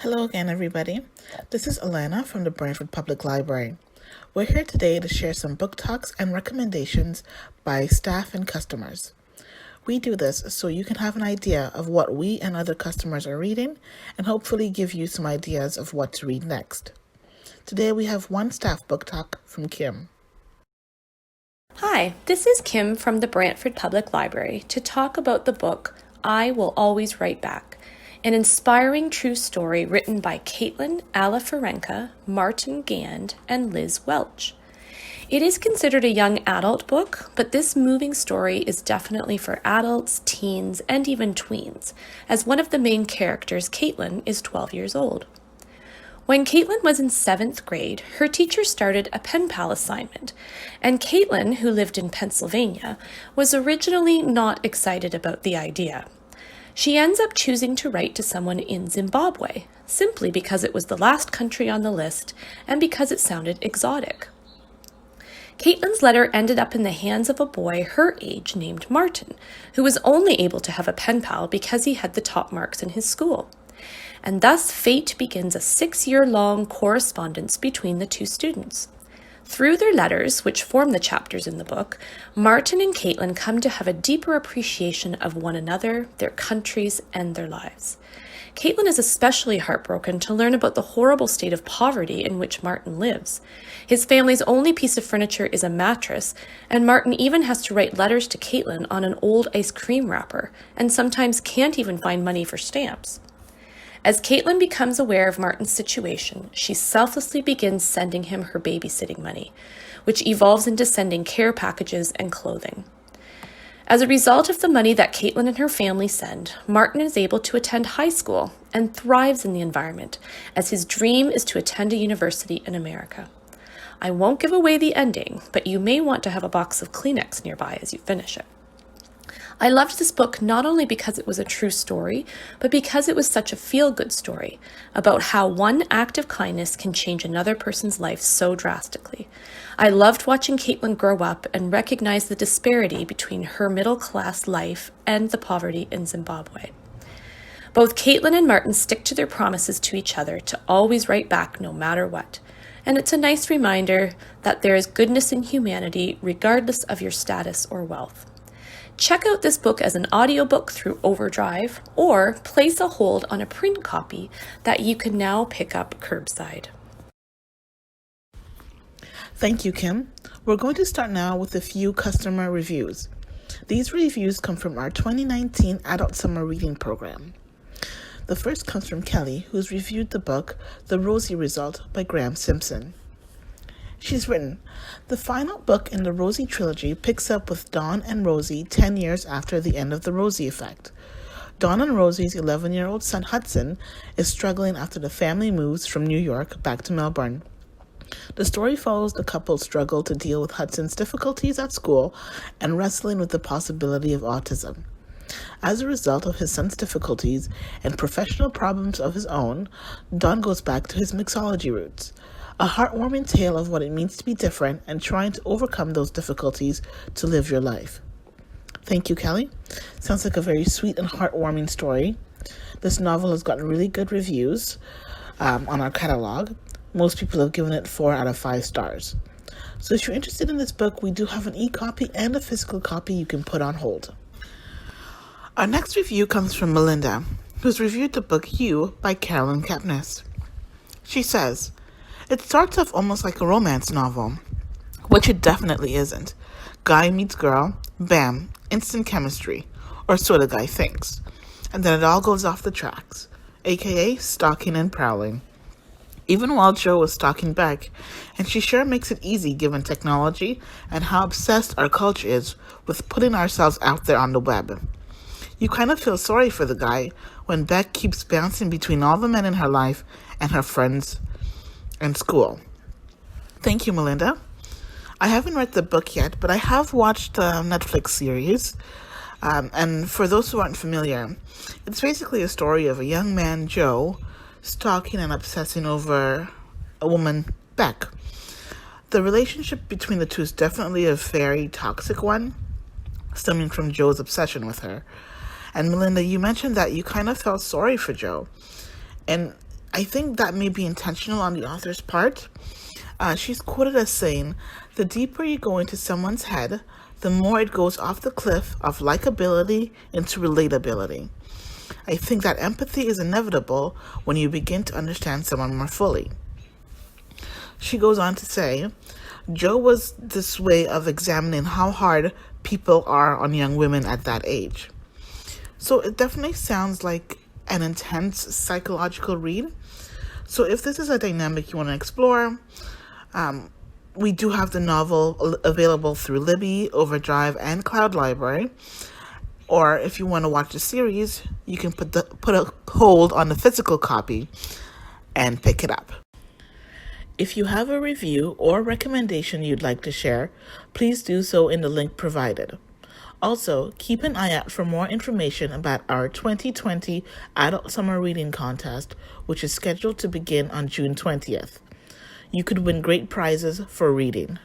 Hello again, everybody. This is Alana from the Brantford Public Library. We're here today to share some book talks and recommendations by staff and customers. We do this so you can have an idea of what we and other customers are reading and hopefully give you some ideas of what to read next. Today we have one staff book talk from Kim. Hi, this is Kim from the Brantford Public Library to talk about the book I Will Always Write Back, an inspiring true story written by Caitlin Alaferenka, Martin Gand, and Liz Welch. It is considered a young adult book, but this moving story is definitely for adults, teens, and even tweens, as one of the main characters, Caitlin, is 12 years old. When Caitlin was in 7th grade, her teacher started a pen pal assignment, and Caitlin, who lived in Pennsylvania, was originally not excited about the idea. She ends up choosing to write to someone in Zimbabwe, simply because it was the last country on the list and because it sounded exotic. Caitlin's letter ended up in the hands of a boy her age named Martin, who was only able to have a pen pal because he had the top marks in his school. And thus fate begins a 6-year-long correspondence between the two students. Through their letters, which form the chapters in the book, Martin and Caitlin come to have a deeper appreciation of one another, their countries, and their lives. Caitlin is especially heartbroken to learn about the horrible state of poverty in which Martin lives. His family's only piece of furniture is a mattress, and Martin even has to write letters to Caitlin on an old ice cream wrapper, and sometimes can't even find money for stamps. As Caitlin becomes aware of Martin's situation, she selflessly begins sending him her babysitting money, which evolves into sending care packages and clothing. As a result of the money that Caitlin and her family send, Martin is able to attend high school and thrives in the environment, as his dream is to attend a university in America. I won't give away the ending, but you may want to have a box of Kleenex nearby as you finish it. I loved this book not only because it was a true story, but because it was such a feel-good story about how one act of kindness can change another person's life so drastically. I loved watching Caitlin grow up and recognize the disparity between her middle-class life and the poverty in Zimbabwe. Both Caitlin and Martin stick to their promises to each other to always write back no matter what. And it's a nice reminder that there is goodness in humanity regardless of your status or wealth. Check out this book as an audiobook through Overdrive, or place a hold on a print copy that you can now pick up curbside. Thank you, Kim. We're going to start now with a few customer reviews. These reviews come from our 2019 Adult Summer Reading Program. The first comes from Kelly, who's reviewed the book The Rosie Result by Graham Simpson. She's written, the final book in the Rosie trilogy picks up with Dawn and Rosie 10 years after the end of the Rosie effect. Dawn and Rosie's 11-year-old son Hudson is struggling after the family moves from New York back to Melbourne. The story follows the couple's struggle to deal with Hudson's difficulties at school and wrestling with the possibility of autism. As a result of his son's difficulties and professional problems of his own, Dawn goes back to his mixology roots. A heartwarming tale of what it means to be different and trying to overcome those difficulties to live your life. Thank you, Kelly. Sounds like a very sweet and heartwarming story. This novel has gotten really good reviews on our catalog. Most people have given it 4 out of 5 stars. So if you're interested in this book, we do have an e-copy and a physical copy you can put on hold. Our next review comes from Melinda, who's reviewed the book You by Carolyn Kepnes. She says, it starts off almost like a romance novel, which it definitely isn't. Guy meets girl, bam, instant chemistry, or so the guy thinks. And then it all goes off the tracks, aka stalking and prowling. Even while Jo was stalking back, and she sure makes it easy given technology and how obsessed our culture is with putting ourselves out there on the web. You kind of feel sorry for the guy when Beck keeps bouncing between all the men in her life and her friends and school. Thank you, Melinda. I haven't read the book yet, but I have watched the Netflix series. And for those who aren't familiar, it's basically a story of a young man, Joe, stalking and obsessing over a woman, Beck. The relationship between the two is definitely a very toxic one, stemming from Joe's obsession with her. And Melinda, you mentioned that you kind of felt sorry for Joe. And I think that may be intentional on the author's part. She's quoted as saying, "The deeper you go into someone's head, the more it goes off the cliff of likability into relatability. I think that empathy is inevitable when you begin to understand someone more fully." She goes on to say, "Joe was this way of examining how hard people are on young women at that age." So it definitely sounds like an intense psychological read. So if this is a dynamic you want to explore, we do have the novel available through Libby, Overdrive, and Cloud Library. Or if you want to watch the series, you can put a hold on the physical copy and pick it up. If you have a review or recommendation you'd like to share, please do so in the link provided. Also, keep an eye out for more information about our 2020 Adult Summer Reading Contest, which is scheduled to begin on June 20th. You could win great prizes for reading.